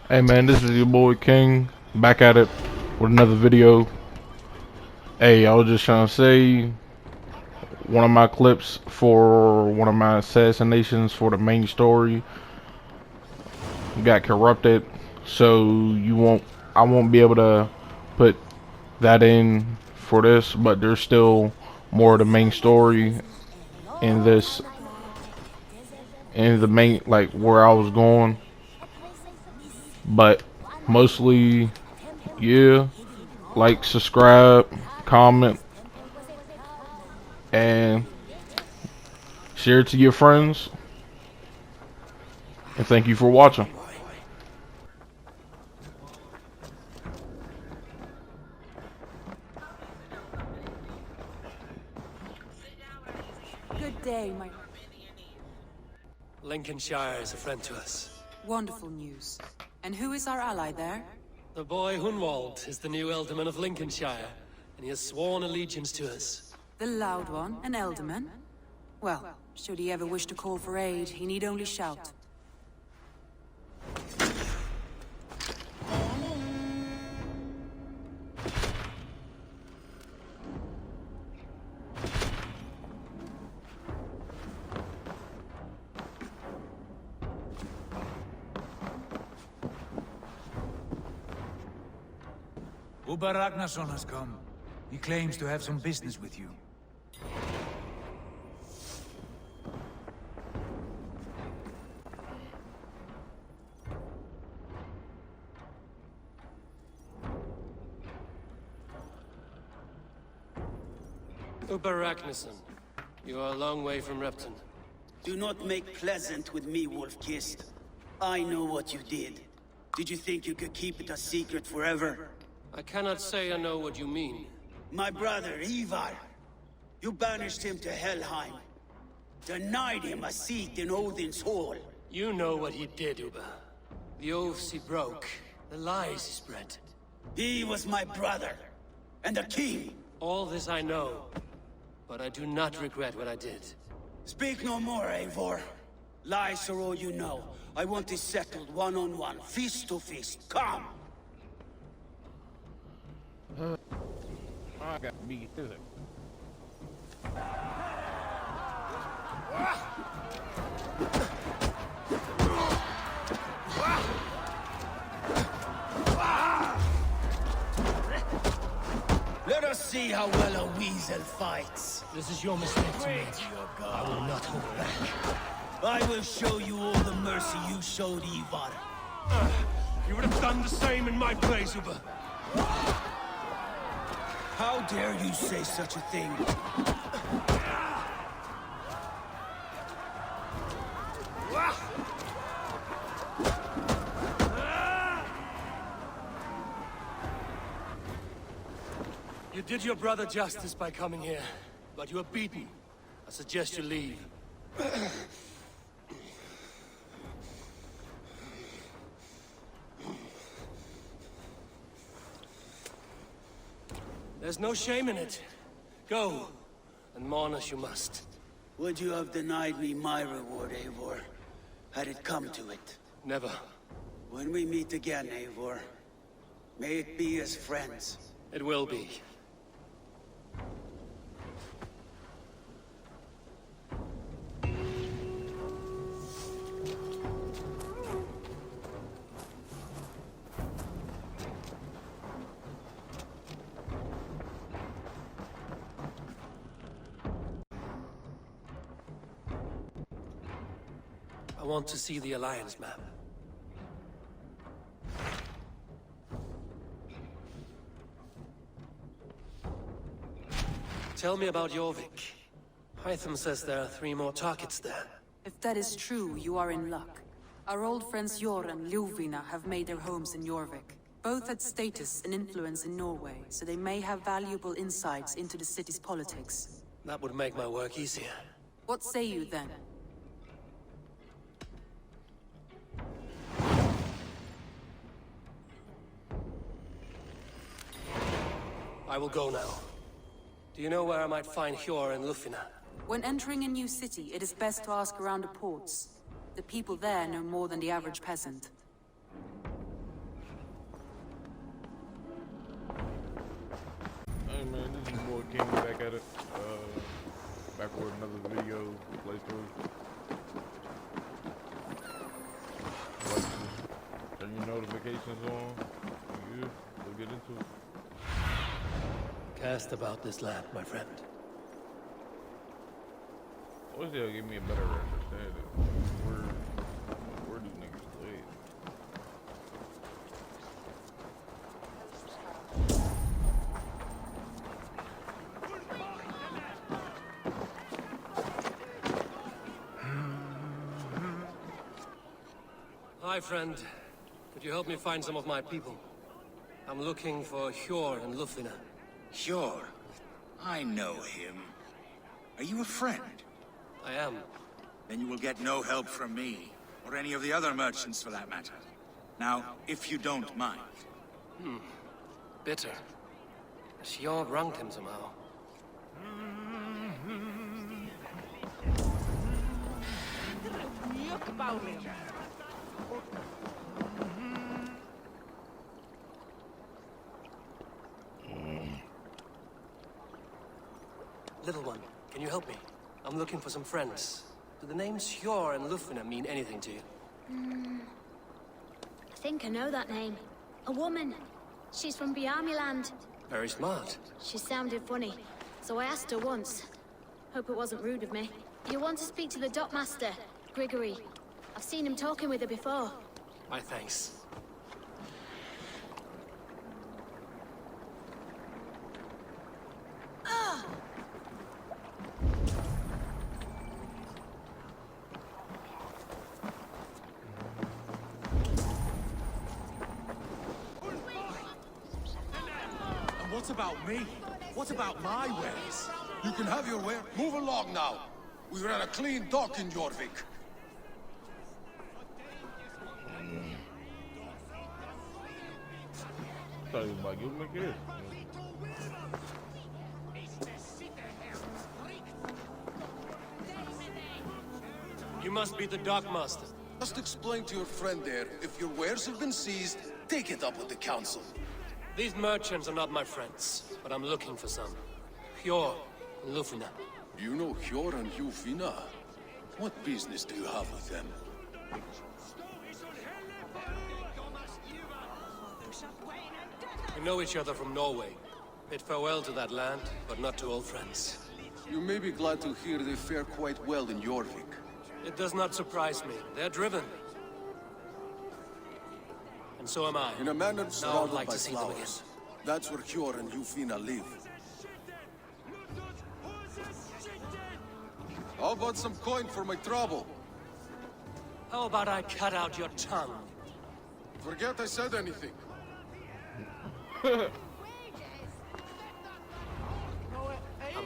Hey man, this is your boy King, back at it with another video. Hey, I was just trying to say, one of my clips for one of my assassinations for the main story got corrupted, so I won't be able to put that in for this, but there's still more of the main story in this, in the main, like where I was going, but mostly, yeah. Like, subscribe, comment, and share it to your friends. And thank you for watching. Good day, my... Lincolnshire is a friend to us. Wonderful news. And who is our ally there? The boy Hunwald is the new Ealdorman of Lincolnshire, and he has sworn allegiance to us. The loud one, an Ealdorman? Well, should he ever wish to call for aid, he need only shout. Uber Ragnarsson has come. He claims to have some business with you. Uber Ragnarsson, you are a long way from Repton. Do not make pleasant with me, Wolf-Kissed. I know what you did. Did you think you could keep it a secret forever? I cannot say I know what you mean. My brother, Ivar. You banished him to Helheim. Denied him a seat in Odin's hall. You know what he did, Uber. The oaths he broke, the lies he spread. He was my brother. And a king. All this I know, but I do not regret what I did. Speak no more, Eivor. Lies are all you know. I want this settled one-on-one, fist to fist. Come! I got to be, is it? Let us see how well a weasel fights. This is your mistake to make. I will not hold back. I will show you all the mercy you showed Ivar. You would have done the same in my place, Uber. How dare you say such a thing? You did your brother justice by coming here, but you are beaten. I suggest you leave. There's no shame in it. Go, and mourn as you must. Would you have denied me my reward, Eivor, had it come to it? Never. When we meet again, Eivor, may it be as friends. It will be. I want to see the Alliance map. Tell me about Jorvik. Hytham says there are 3 more targets there. If that is true, you are in luck. Our old friends Jor and Ljuvina have made their homes in Jorvik. Both had status and influence in Norway, so they may have valuable insights into the city's politics. That would make my work easier. What say you then? I will go now. Do you know where I might find Hjor and Lufina? When entering a new city, it is best to ask around the ports. The people there know more than the average peasant. King back at it. Back with another video playthrough. Like, turn your notifications on. Yeah, we'll get into it. Cast about this land, my friend. I wish they'll give me a better understanding. Where do niggas live? Hi, friend. Could you help me find some of my people? I'm looking for Hjor and Lufina. Sure. I know him. Are you a friend? I am. Then you will get no help from me, or any of the other merchants for that matter. Now, if you don't mind. Bitter. Hjor wronged him somehow. Little one, can you help me? I'm looking for some friends. Do the names Hjor and Lufina mean anything to you? I think I know that name. A woman. She's from Biamiland. Very smart. She sounded funny, so I asked her once. Hope it wasn't rude of me. You want to speak to the dockmaster, Grigory. I've seen him talking with her before. My thanks. And what about me? What about my wares? You can have your way. Move along now. We ran a clean dock in Jorvik. Thought he was about to give him a gift. You must be the dockmaster. Just explain to your friend there, if your wares have been seized, take it up with the council. These merchants are not my friends, but I'm looking for some. Hjor and Lufina. You know Hjor and Lufina? What business do you have with them? We know each other from Norway. Bid farewell to that land, but not to old friends. You may be glad to hear they fare quite well in Jorvik. It does not surprise me. They're driven. And so am I. In a manor Now I'd surrounded like by to see them again. flowers. That's where Hjor and Lufina live. How about some coin for my trouble? How about I cut out your tongue? Forget I said anything. A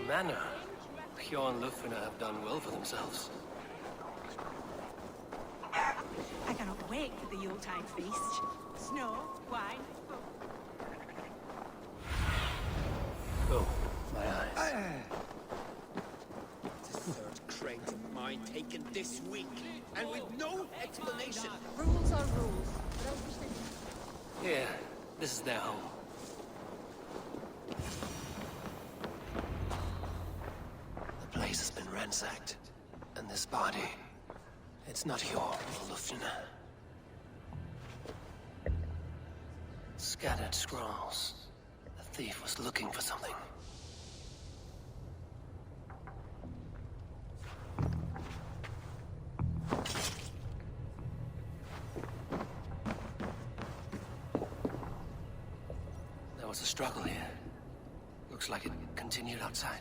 manor. Hjor and Lufina have done well for themselves. I cannot wait for the Yuletide feast. Snow, wine, Oh, my eyes. The third crate of mine taken this week, and with no explanation. rules are rules. Yeah, this is their home. The place has been ransacked. And this body, it's not Hjor or Lufina. Scattered scrolls. The thief was looking for something. There was a struggle here. Looks like it continued outside.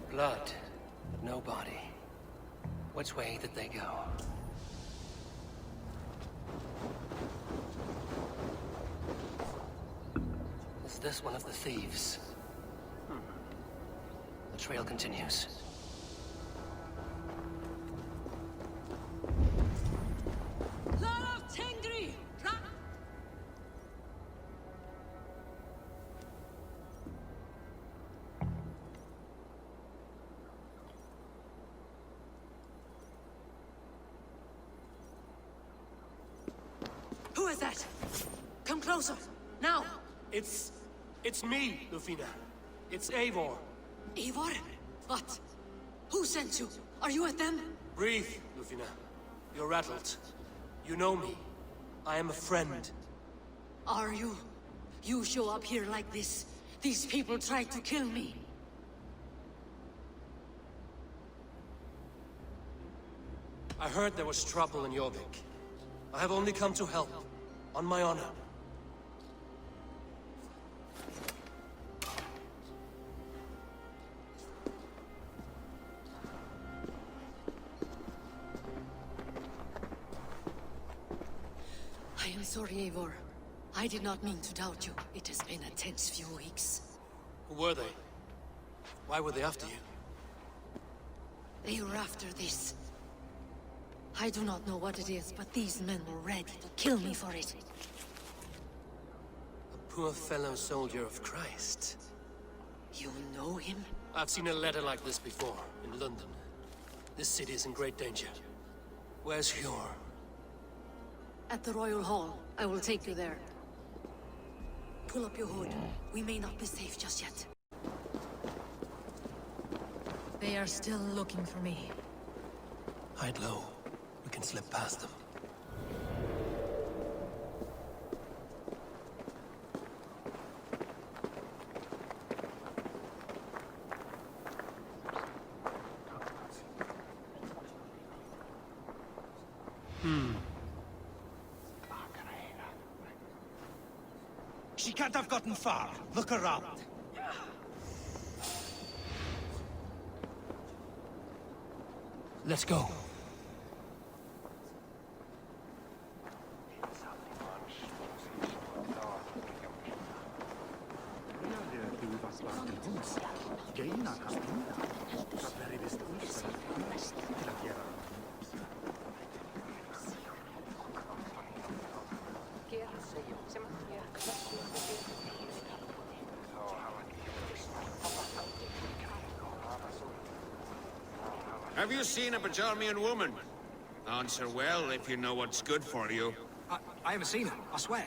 Blood, but no body. Which way did they go? Is this one of the thieves? The trail continues. is that? Come closer, now! It's me, Lufina. It's Eivor. Eivor? What? Who sent you? Are you with them? Breathe, Lufina. You're rattled. You know me. I am a friend. Are you? You show up here like this. These people tried to kill me. I heard there was trouble in Jorvik. I have only come to help. On my honor. I am sorry, Eivor. I did not mean to doubt you. It has been a tense few weeks. Who were they? Why were they after you? They were after this. I do not know what it is, but these men were ready to kill me for it. A poor fellow soldier of Christ. You know him? I've seen a letter like this before, in London. This city is in great danger. Where's Hjor? At the Royal Hall. I will take you there. Pull up your hood. We may not be safe just yet. They are still looking for me. Hide low. We can slip past them. She can't have gotten far. Look around. Let's go. Have you seen a Bajarmian woman? Answer well if you know what's good for you. I haven't seen her, I swear.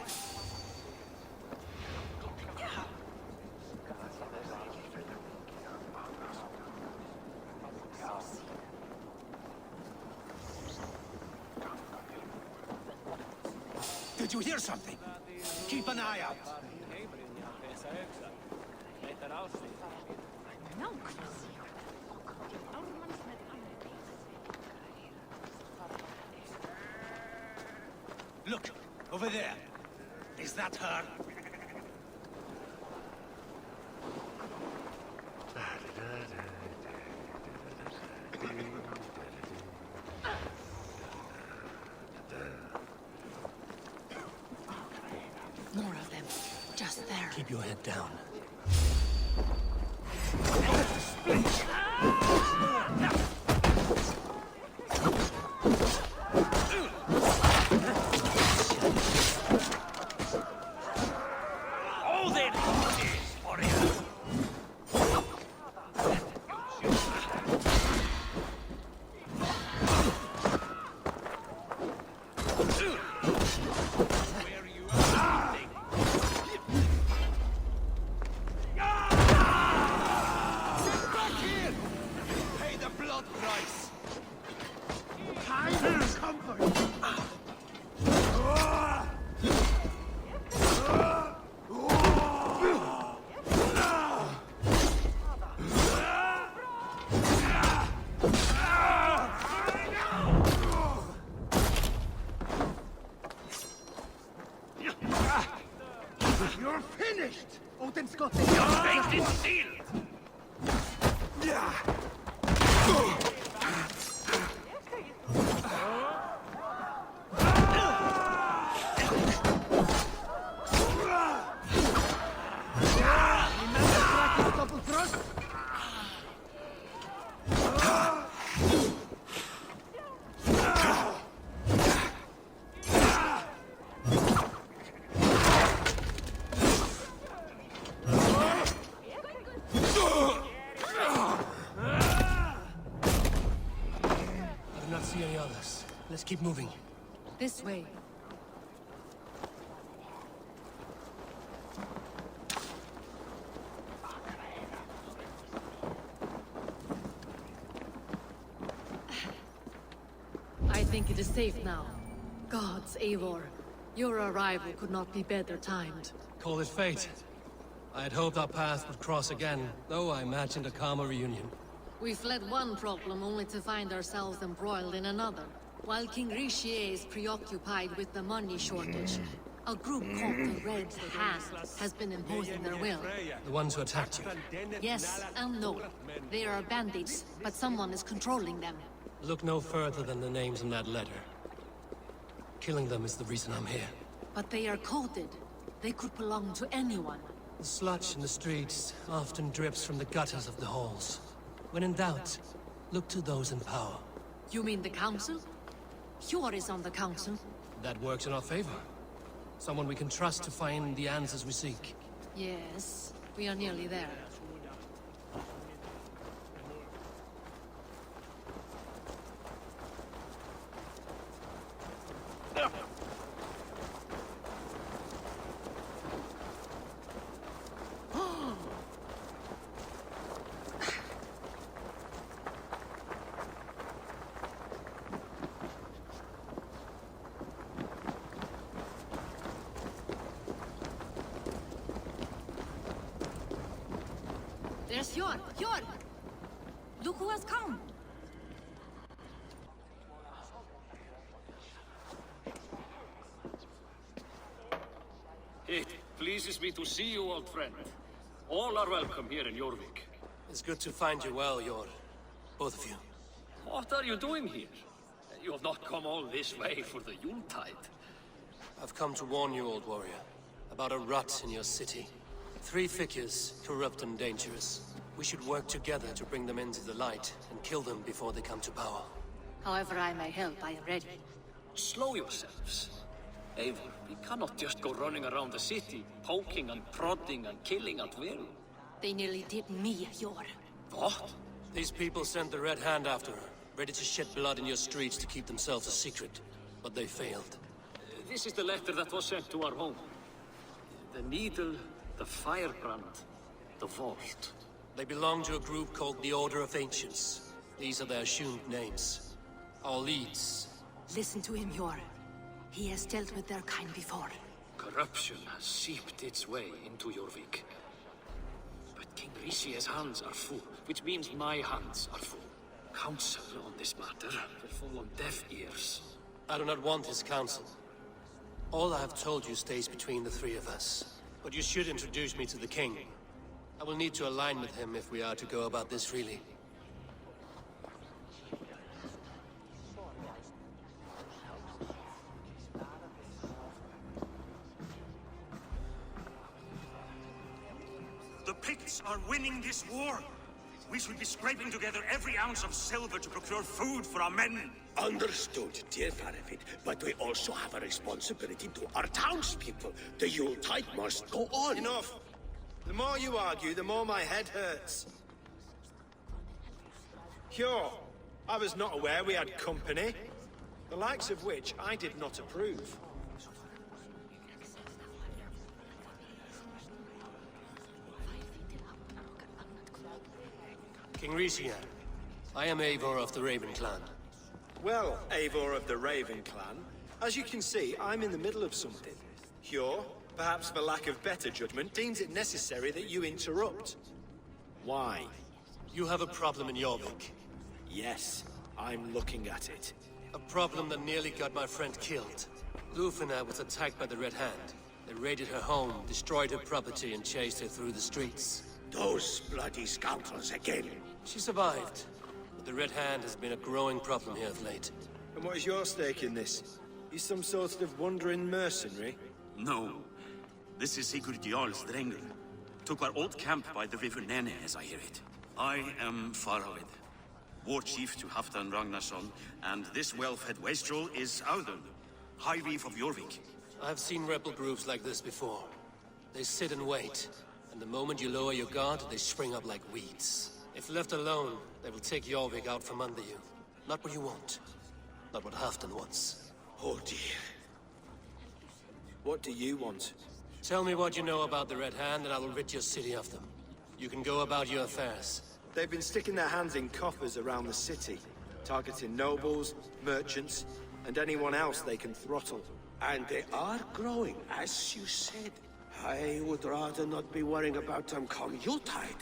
Did you hear something? Keep an eye out. Look, over there. Is that her? More of them. Just there. Keep your head down. You're finished! Odin's got the fate is sealed! See any others? Let's keep moving. This way. think it is safe now. Gods, Eivor. Your arrival could not be better timed. Call it fate. I had hoped our paths would cross again, though I imagined a calmer reunion. We fled one problem only to find ourselves embroiled in another. While King Richier is preoccupied with the money shortage, a group called the Red Hand has been imposing their will. The ones who attacked you? Yes and no. They are bandits, but someone is controlling them. Look no further than the names in that letter. Killing them is the reason I'm here. But they are coded. They could belong to anyone. The sludge in the streets often drips from the gutters of the halls. When in doubt, look to those in power. You mean the council? Hjor is on the council. That works in our favor. Someone we can trust to find the answers we seek. Yes, we are nearly there. There's Hjor! Hjor! Look who has come! It pleases me to see you, old friend. All are welcome here in Jorvik. It's good to find you well, Hjor. Both of you. What are you doing here? You have not come all this way for the Yuletide. I've come to warn you, old warrior, about a rot in your city. 3 figures, corrupt and dangerous. We should work together to bring them into the light and kill them before they come to power. However I may help, I am ready. Slow yourselves. Eivor, we cannot just go running around the city, poking and prodding and killing at will. They nearly did me, Hjor. What? These people sent the Red Hand after her, ready to shed blood in your streets to keep themselves a secret. But they failed. This is the letter that was sent to our home. The needle, the firebrand, the vault. They belong to a group called the Order of Ancients. These are their assumed names. Our leads. Listen to him, Hjor. He has dealt with their kind before. Corruption has seeped its way into Jorvik. But King Richier's hands are full, which means my hands are full. Counsel on this matter will fall on deaf ears. I do not want his counsel. All I have told you stays between the 3 of us. But you should introduce me to the king. I will need to align with him if we are to go about this freely. The Picts are winning this war. We should be scraping together every ounce of silver to procure food for our men. Understood, dear Faravit, but we also have a responsibility to our townspeople. The Yuletide must go on. Enough! The more you argue, the more my head hurts. Hjor, I was not aware we had company, the likes of which I did not approve. King Richier, I am Eivor of the Raven Clan. Well, Eivor of the Raven Clan, as you can see, I'm in the middle of something. Hjor, perhaps for lack of better judgment, deems it necessary that you interrupt. Why? You have a problem in Jorvik. Yes, I'm looking at it. A problem that nearly got my friend killed. Lufina was attacked by the Red Hand. They raided her home, destroyed her property, and chased her through the streets. Those bloody scoundrels again. She survived, but the Red Hand has been a growing problem here of late. And what is your stake in this? You some sort of wandering mercenary? No. This is Sigurd Jarl's Drengr. Took our old camp by the river Nene, as I hear it. I am Faravid, war chief to Halfdan Ragnarsson, and this well-fed wastrel is Audun, High Reef of Jorvik. I've seen rebel groups like this before. They sit and wait, and the moment you lower your guard, they spring up like weeds. If left alone, they will take Jorvik out from under you. Not what you want. Not what Halfdan wants. Oh dear. What do you want? Tell me what you know about the Red Hand, and I will rid your city of them. You can go about your affairs. They've been sticking their hands in coffers around the city, targeting nobles, merchants, and anyone else they can throttle. And they are growing, as you said. I would rather not be worrying about them come Yuletide.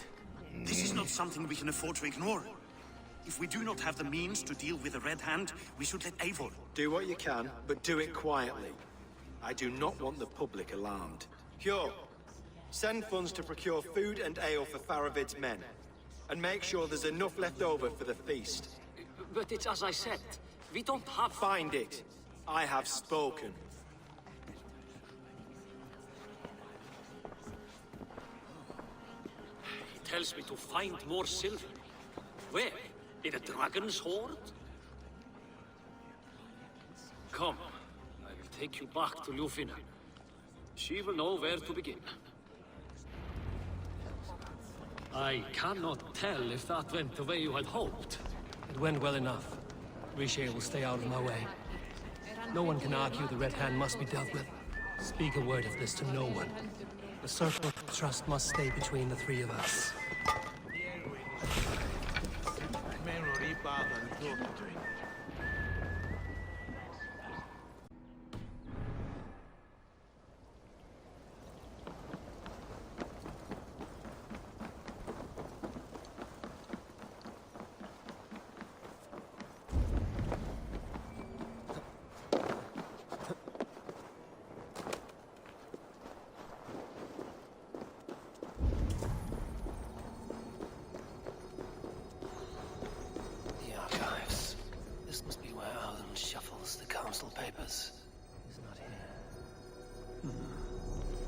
This is not something we can afford to ignore. If we do not have the means to deal with the Red Hand, we should let Eivor. Do what you can, but do it quietly. I do not want the public alarmed. Hjor, send funds to procure food and ale for Faravid's men. And make sure there's enough left over for the feast. But it's as I said. We don't have... Find it. I have spoken. He tells me to find more silver. Where? In a dragon's hoard? Come, I will take you back to Ljufina. She will know where to begin. I cannot tell if that went the way you had hoped. It went well enough. Riche will stay out of my way. No one can argue the Red Hand must be dealt with. Speak a word of this to no one. The circle of trust must stay between the three of us. The archives. This must be where Alan shuffles the council papers. He's not here.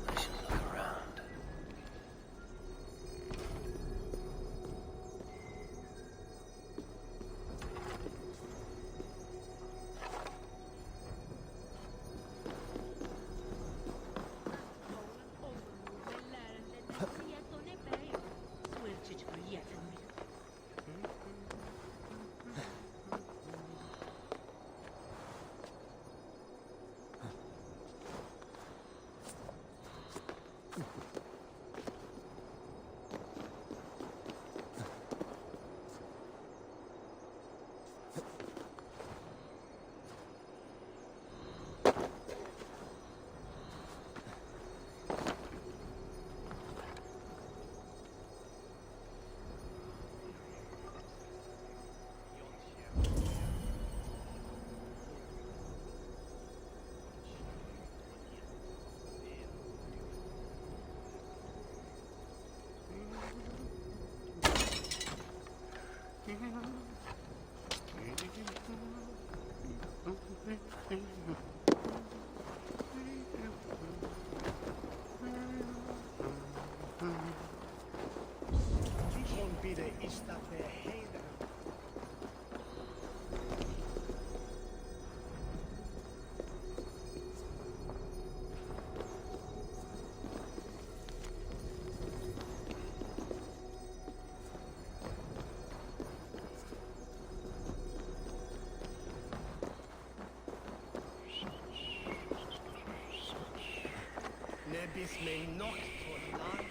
I should look around. Nebis may not for life.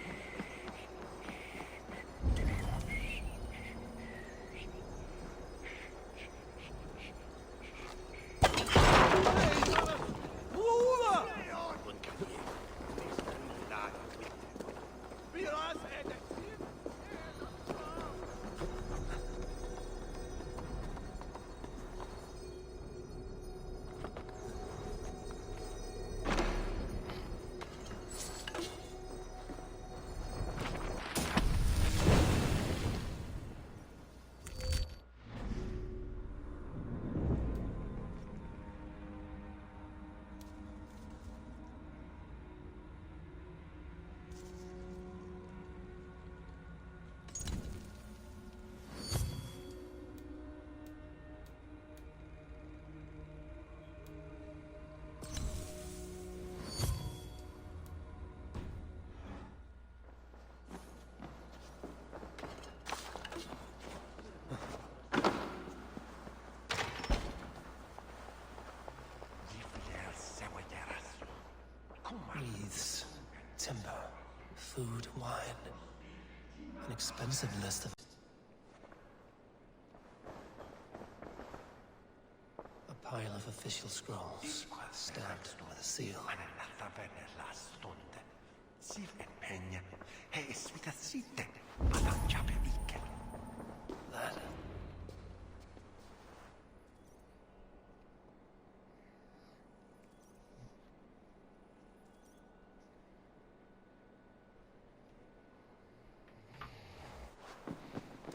Wreaths, timber, food, wine. An expensive list of... A pile of Official scrolls, stamped with a seal. That.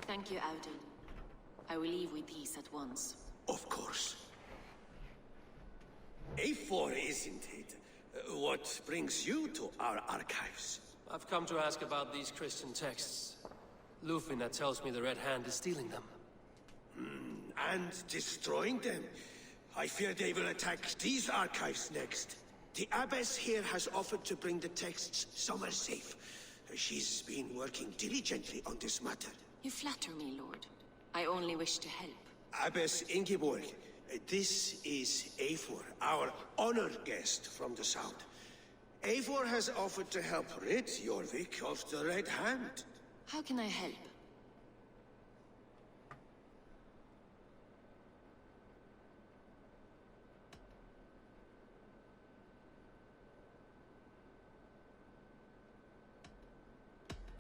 Thank you, Audun. I will leave with peace at once. Of course. A4, isn't it? What brings you to our archives? I've come to ask about these Christian texts. Lufina tells me the Red Hand is stealing them. And destroying them. I fear they will attack these archives next. The Abbess here has offered to bring the texts somewhere safe. She's been working diligently on this matter. You flatter me, Lord. I only wish to help. Abbess Ingeborg, this is Eivor, our honored guest from the south. Eivor has offered to help rid Jorvik of the Red Hand. How can I help?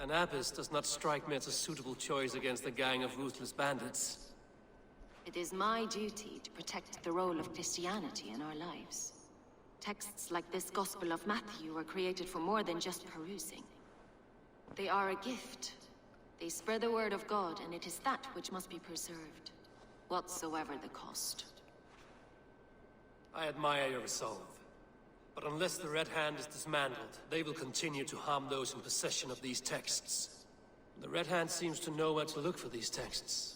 An abbess does not strike me as a suitable choice against a gang of ruthless bandits. It is my duty to protect the role of Christianity in our lives. Texts like this Gospel of Matthew were created for more than just perusing. They are a gift. They spread the word of God, and it is that which must be preserved, whatsoever the cost. I admire your resolve. But unless the Red Hand is dismantled, they will continue to harm those in possession of these texts. The Red Hand seems to know where to look for these texts.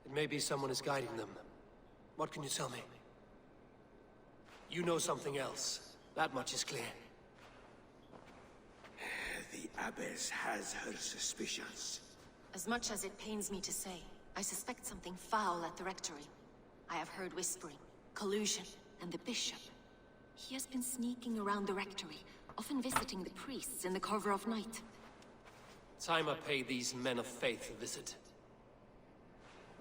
It may be someone is guiding them. What can you tell me? You know something else. That much is clear. The Abbess has her suspicions. As much as it pains me to say, I suspect something foul at the rectory. I have heard whispering, collusion, and the bishop. He has been sneaking around the rectory, often visiting the priests in the cover of night. Time I pay these men of faith a visit.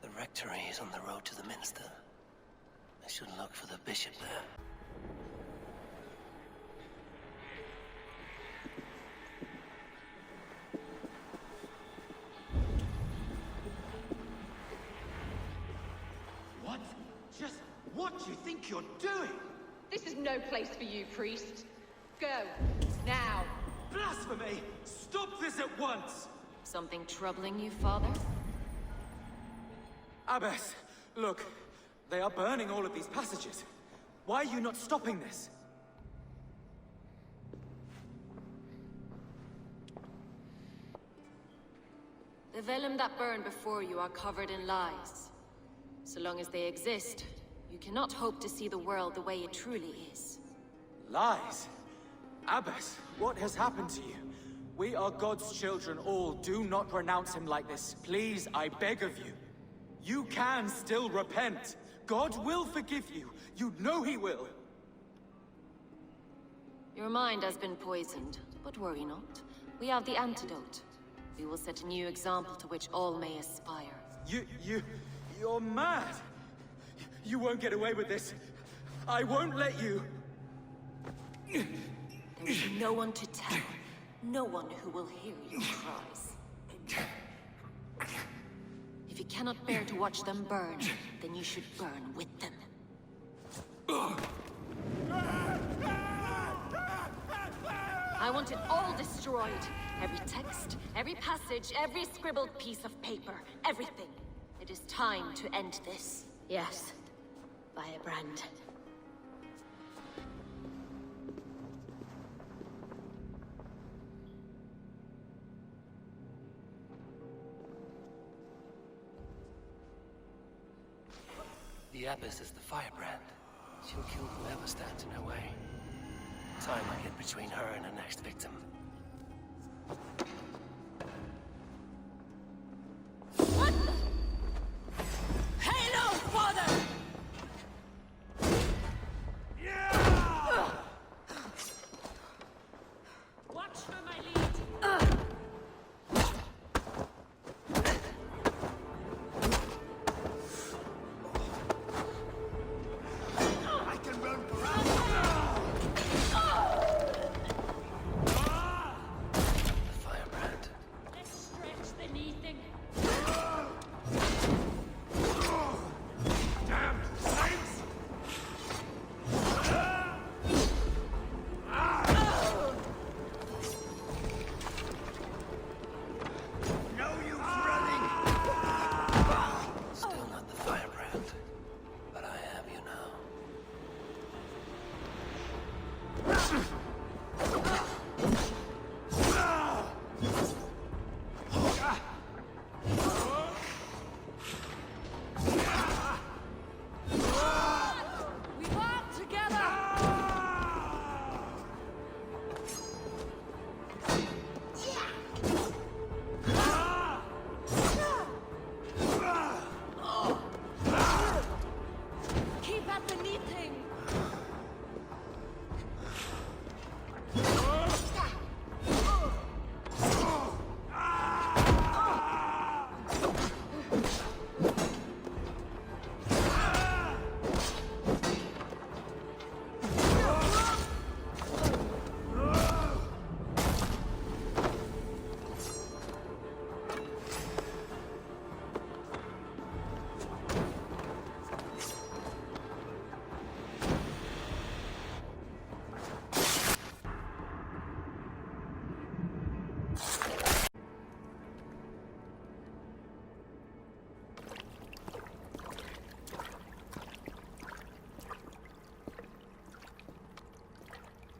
The rectory is on the road to the minster. I should look for the bishop there. What? Just what do you think you're doing? This is no place for you, priest. Go, now. Blasphemy! Stop this at once! Something troubling you, Father? Abbess, look. They are burning all of these passages. Why are you not stopping this? The vellum that burned before you are covered in lies. So long as they exist, you cannot hope to see the world the way it truly is. Lies? Abbess, what has happened to you? We are God's children all. Do not renounce him like this. Please, I beg of you. You can still repent. God will forgive you. You know he will. Your mind has been poisoned, but worry not. We have the antidote. We will set a new example to which all may aspire. You're mad. You won't get away with this. I won't let you. There will be no one to tell. No one who will hear your cries. If you cannot bear to watch them burn, then you should burn with them. I want it all destroyed. Every text, every passage, every scribbled piece of paper, everything. It is time to end this. Yes, by a brand. The Abbess is the firebrand. She'll kill whoever stands in her way. Time I get between her and her next victim. What the? Halo, Father! Yeah! Watch for my lead. I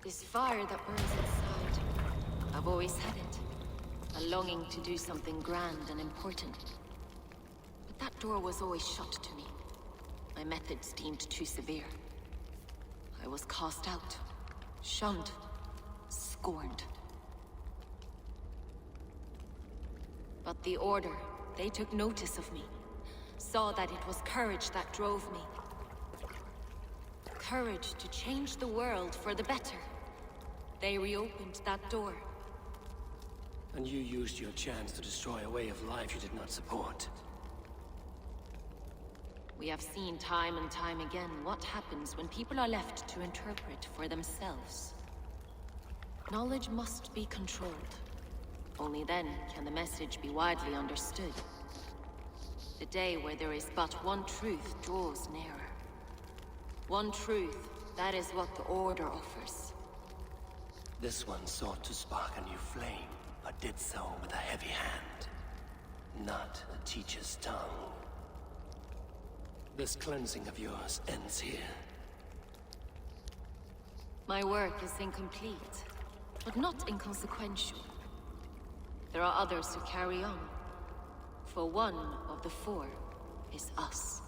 This fire that burns inside. I've always had it. A longing to do something grand and important. But that door was always shut to me. My methods deemed too severe. I was cast out, shunned, scorned. But the Order, they took notice of me. Saw that it was courage that drove me. Courage to change the world for the better. They reopened that door. And you used your chance to destroy a way of life you did not support. We have seen time and time again what happens when people are left to interpret for themselves. Knowledge must be controlled. Only then can the message be widely understood. The day where there is but one truth draws nearer. One truth, that is what the Order offers. This one sought to spark a new flame, but did so with a heavy hand. Not a teacher's tongue. This cleansing of yours ends here. My work is incomplete, but not inconsequential. There are others who carry on. For one of the four is us.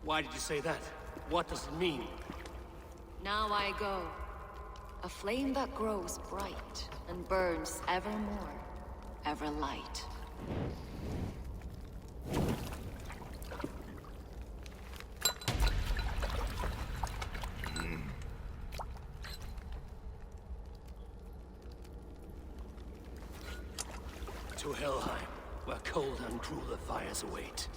Why did you say that? What does it mean? Now I go. A flame that grows bright and burns ever more, ever light. To Helheim, where cold and crueler fires await.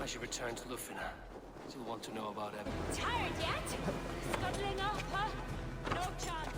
I should return to Lufina. She'll want to know about Evan. Tired yet? Scuttling up, huh? No chance.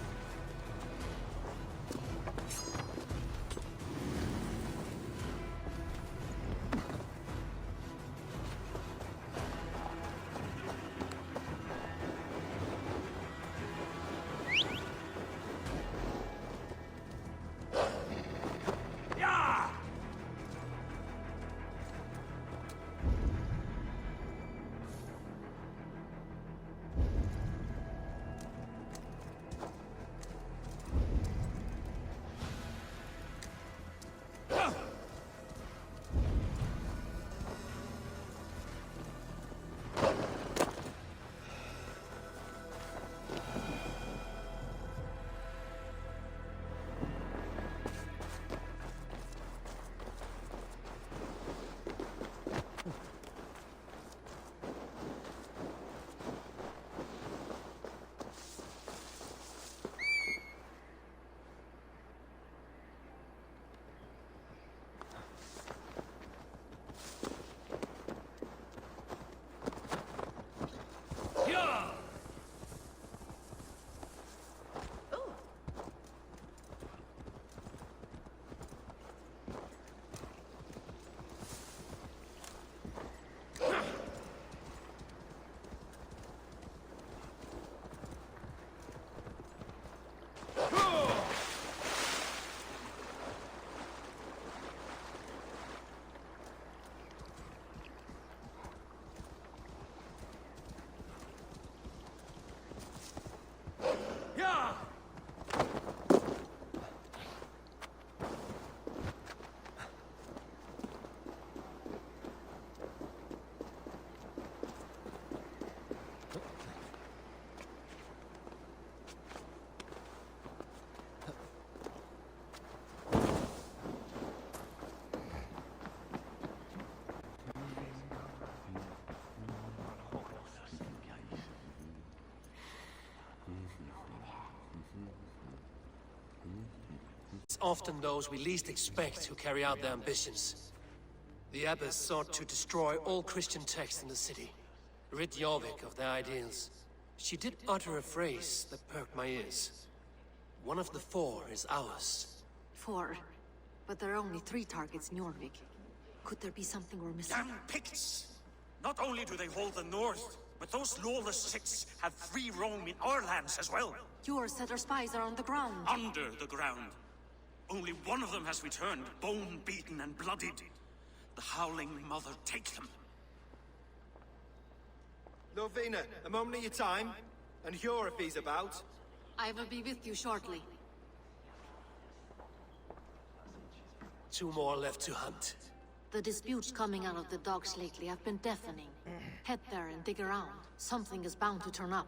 It's often those we least expect who carry out their ambitions. The Abbess sought to destroy all Christian texts in the city, rid Jorvik of their ideals. She did utter a phrase that perked my ears. One of the 4 is ours. 4? But there are only 3 targets in Jorvik. Could there be something we're missing? Damn Picts! Not only do they hold the north, but those lawless Six have free roam in our lands as well. Yours said our spies are on the ground. Under the ground. Only one of them has returned, bone-beaten and bloodied. The Howling Mother take them. Lovina, a moment of your time. And Hjor if he's about. I will be with you shortly. 2 more left to hunt. The disputes coming out of the docks lately have been deafening. Head there and dig around. Something is bound to turn up.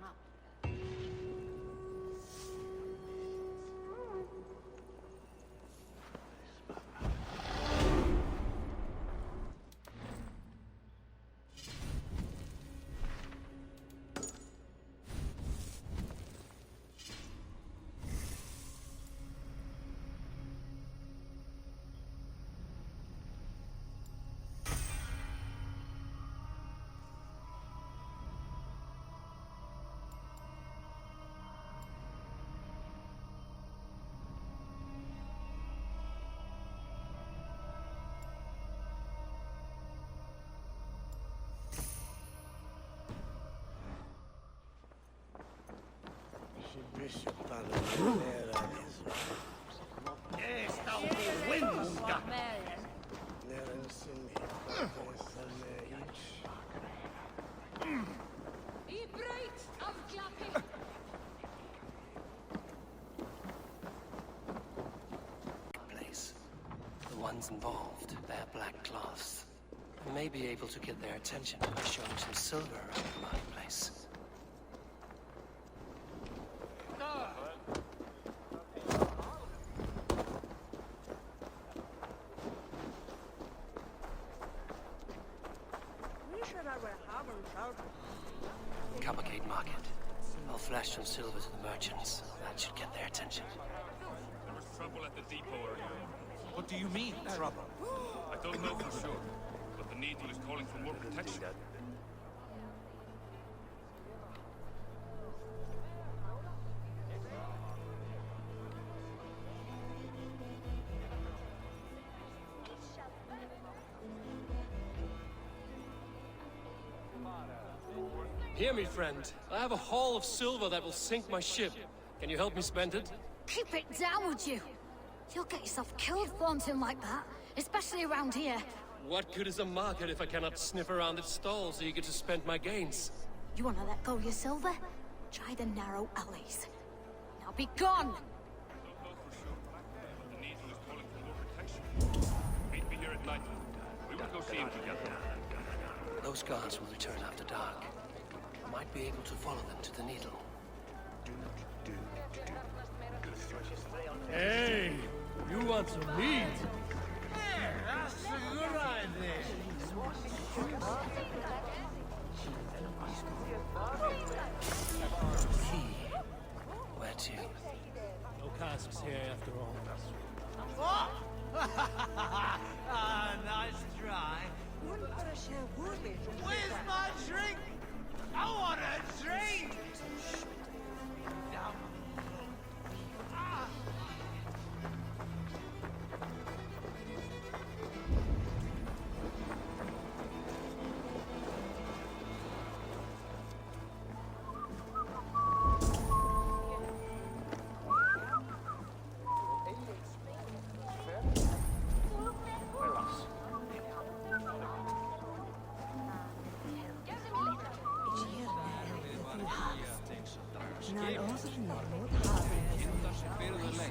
Place. The ones involved, their black cloths. I may be able to get their attention by showing some silver around the marketplace. Coppergate Market. I'll flash some silver to the merchants. That should get their attention. There was trouble at the depot earlier. What do you mean, trouble? I don't know for sure, but the Needle is calling for more protection. Hear me, friend. I have a haul of silver that will sink my ship. Can you help me spend it? Keep it down, would you? You'll get yourself killed flaunting like that, especially around here. What good is a market if I cannot sniff around its stalls eager to spend my gains? You wanna let go of your silver? Try the narrow alleys. Now be gone! The Needle is calling for more protection. Meet me here at night. We will go see him together. Those guards will return after dark. I might be able to follow them to the Needle. Hey, you want some meat? Yeah, that's a good idea. Key. Where to? No casks here after all. What? Ah, nice try. Where's my drink? I want a drink!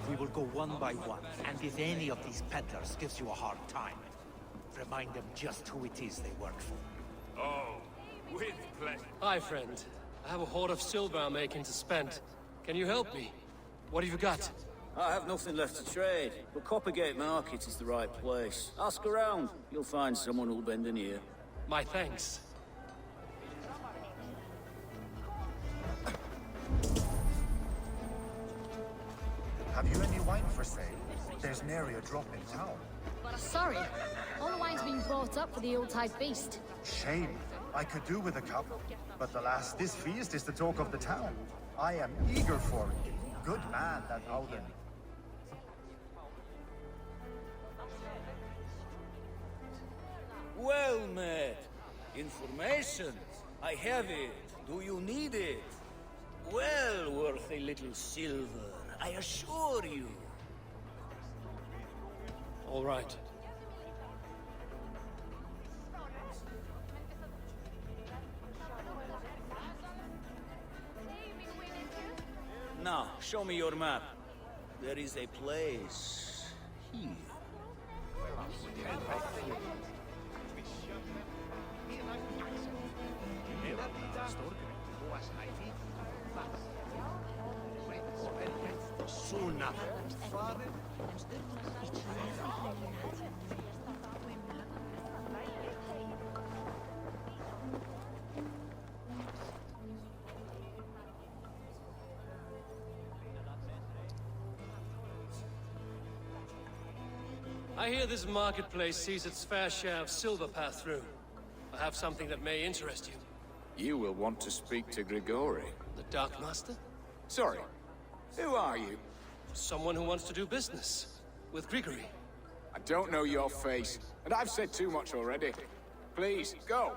We will go one by one, and if any of these peddlers gives you a hard time, remind them just who it is they work for. Oh, with pleasure. Hi, friend. I have a hoard of silver I'm making to spend. Can you help me? What have you got? I have nothing left to trade, but Coppergate Market is the right place. Ask around. You'll find someone who'll bend an ear. My thanks. Have you any wine for sale? There's nary a drop in town. Sorry. All the wine's been bought up for the Yuletide feast. Shame. I could do with a cup. But alas, this feast is the talk of the town. I am eager for it. Good man, that Alden. Well met. Information. I have it. Do you need it? Well worth a little silver, I assure you. All right. Now, show me your map. There is a place here. Suna. I hear this marketplace sees its fair share of silver pass through. I have something that may interest you. You will want to speak to Grigori. The Dark Master? Sorry. Who are you? Someone who wants to do business. With Grigori. I don't know your face, and I've said too much already. Please, go.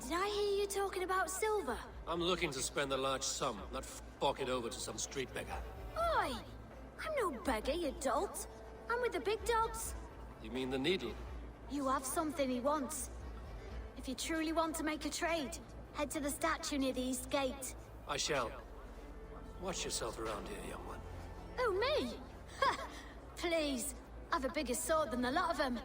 Did I hear you talking about silver? I'm looking to spend a large sum, not fork it over to some street beggar. Oi! I'm no beggar, you dolt. I'm with the big dogs. You mean the needle? You have something he wants. If you truly want to make a trade, head to the statue near the east gate. I shall. Watch yourself around here, young one. Oh, me? Ha! Please. I've a bigger sword than the lot of them.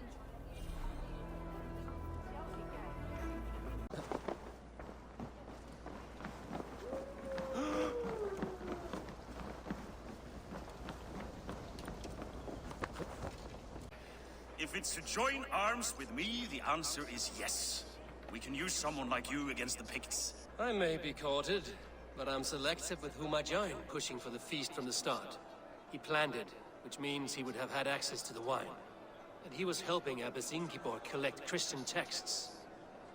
If it's to join arms with me, the answer is yes. We can use someone like you against the Picts. I may be courted, but I'm selective with whom I join, pushing for the feast from the start. He planned it, which means he would have had access to the wine. And he was helping Abbess Ingibor collect Christian texts.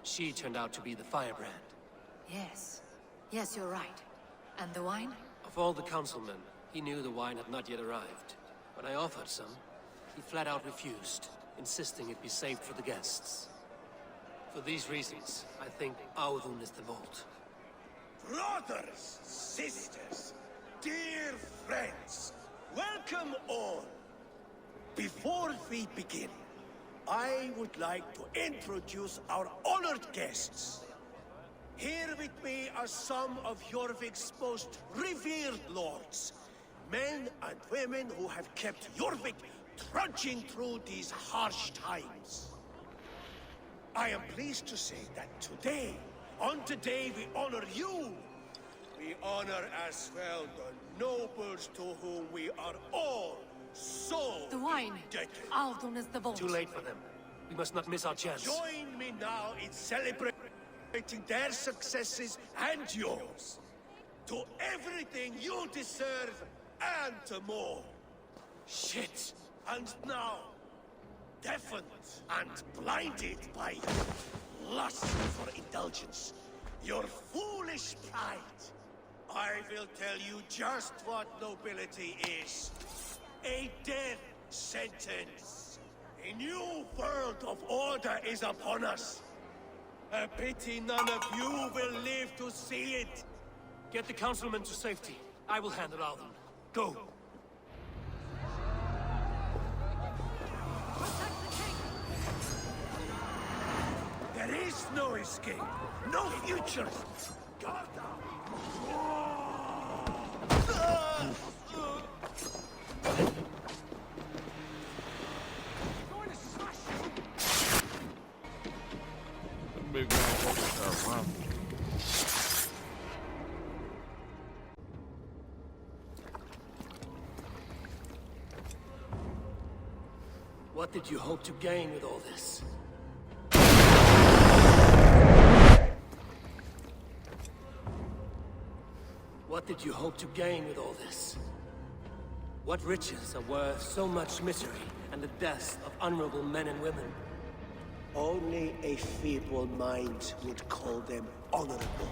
She turned out to be the firebrand. Yes. Yes, you're right. And the wine? Of all the councilmen, he knew the wine had not yet arrived. When I offered some, he flat out refused, insisting it be saved for the guests. For these reasons, I think Audun is the vault. Brothers, sisters, dear friends, welcome all. Before we begin, I would like to introduce our honored guests. Here with me are some of Jorvik's most revered lords, men and women who have kept Jorvik trudging through these harsh times. I am pleased to say that today, on the day we honor you, we honor as well the nobles to whom we are all so The wine. indebted. Audun is the vault. Too late for them. We must not miss our chance. Join me now in celebrating their successes and yours. To everything you deserve and to more. Shit! And now, deafened and blinded by lust for indulgence, your foolish pride, I will tell you just what nobility is. A death sentence. A new world of order is upon us. A pity none of you will live to see it. Get the councilmen to safety. I will handle Audun. Go! There is no escape, no future. Guard down. Big man, What did you hope to gain with all this? What What did you hope to gain with all this? What riches are worth so much misery and the deaths of honorable men and women? Only a feeble mind would call them honorable.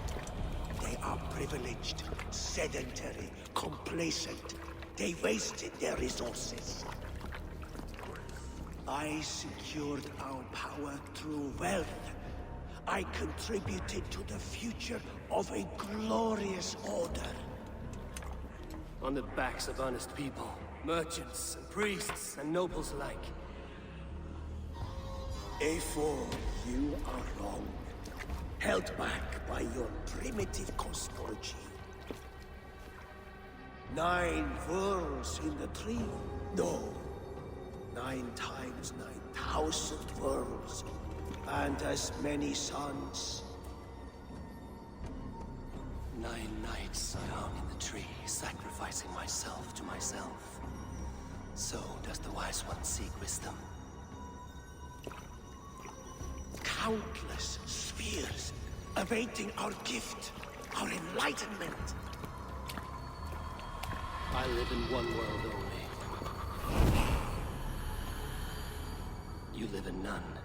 They are privileged, sedentary, complacent. They wasted their resources. I secured our power through wealth. I contributed to the future of a glorious order. On the backs of honest people, merchants and priests and nobles alike. Eivor, you are wrong. Held back by your primitive cosmology. 9 worlds in the tree? No. 9 times 9,000 worlds. And as many suns. 9 nights I hung in the tree, sacrificing myself to myself. So does the Wise One seek wisdom. Countless spheres awaiting our gift, our enlightenment. I live in one world only. You live in none.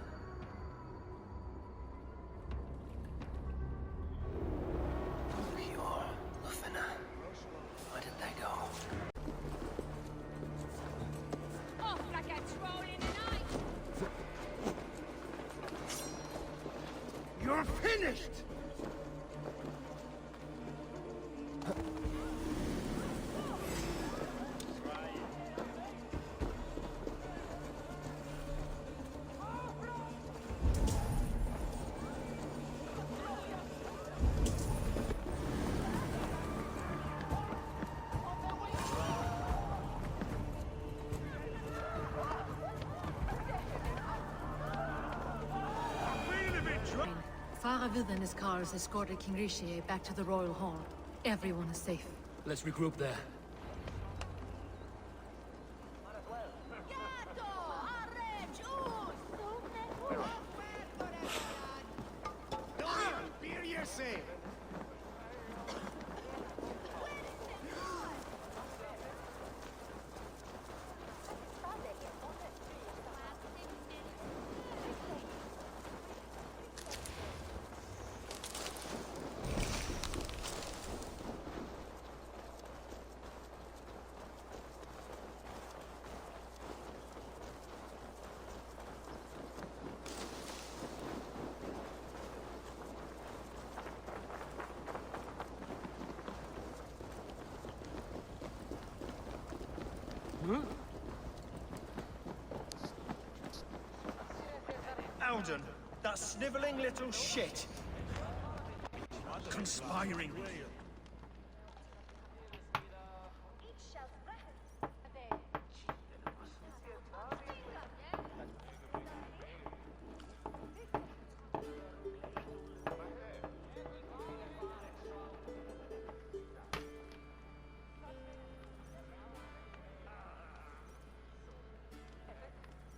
Where did they go? Off like a troll in the night! You're finished! Faravid and his cars escorted King Rishi back to the Royal Hall. Everyone is safe. Let's regroup there. Alden, that sniveling little shit. Conspiring.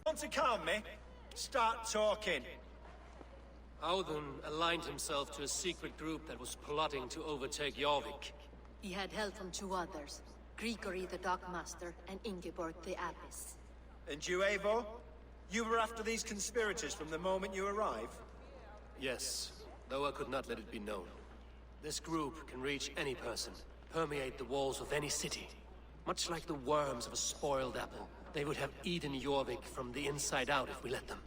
Want to calm me? Start talking. Audun aligned himself to a secret group that was plotting to overtake Jorvik. He had help from 2 others, Grigory the Dockmaster and Ingeborg the Abbess. And you, Eivor? You were after these conspirators from the moment you arrived? Yes, though I could not let it be known. This group can reach any person, permeate the walls of any city. Much like the worms of a spoiled apple, they would have eaten Jorvik from the inside out if we let them.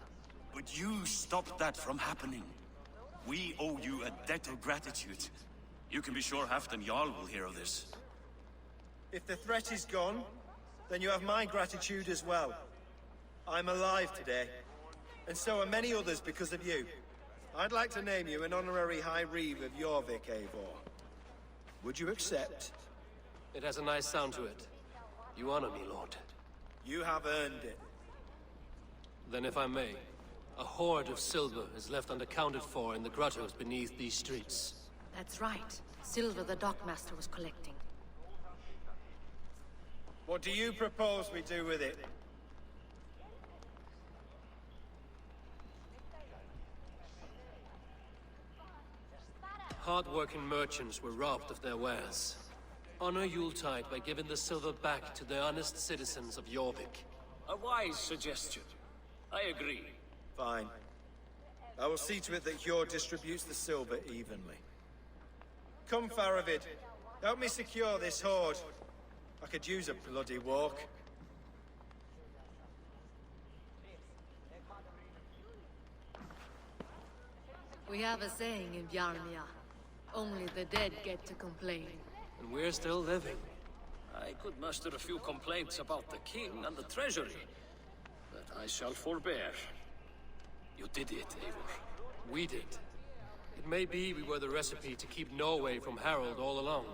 But you stopped that from happening. We owe you a debt of gratitude. You can be sure Halfdan Jarl will hear of this. If the threat is gone, then you have my gratitude as well. I'm alive today, and so are many others because of you. I'd like to name you an honorary High Reeve of Jorvik, Eivor. Would you accept? It has a nice sound to it. You honor me, Lord. You have earned it. Then if I may, a hoard of silver is left unaccounted for in the grottos beneath these streets. That's right. Silver the Dockmaster was collecting. What do you propose we do with it? Hard-working merchants were robbed of their wares. Honor Yuletide by giving the silver back to the honest citizens of Jorvik. A wise suggestion. I agree. Fine. I will see to it that Hjord distributes the silver evenly. Come, Faravid. Help me secure this hoard. I could use a bloody walk. We have a saying in Bjarnia. Only the dead get to complain. And we're still living. I could muster a few complaints about the king and the treasury, but I shall forbear. You did it, Eivor. We did. It may be we were the recipe to keep Norway from Harold all along.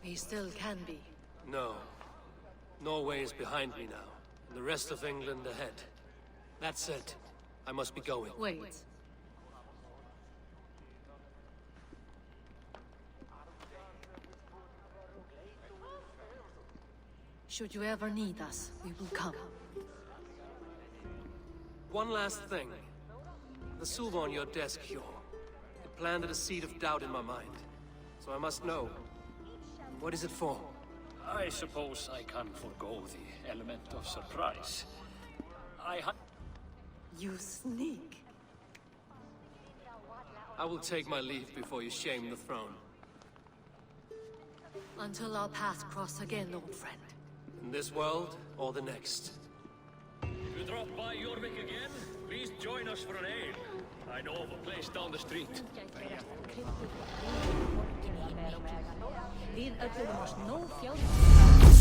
We still can be. No. Norway is behind me now, and the rest of England ahead. That said, I must be going. Wait. Should you ever need us, we will come. One last thing. The silver on your desk, Hjord. It planted a seed of doubt in my mind. So I must know. What is it for? I suppose I can forgo the element of surprise. You sneak. I will take my leave before you shame the throne. Until our paths cross again, old friend. In this world, or the next. If you drop by Jorvik again, please join us for an ale. I know of a place down the street. Wir öppnar oss nå fjall.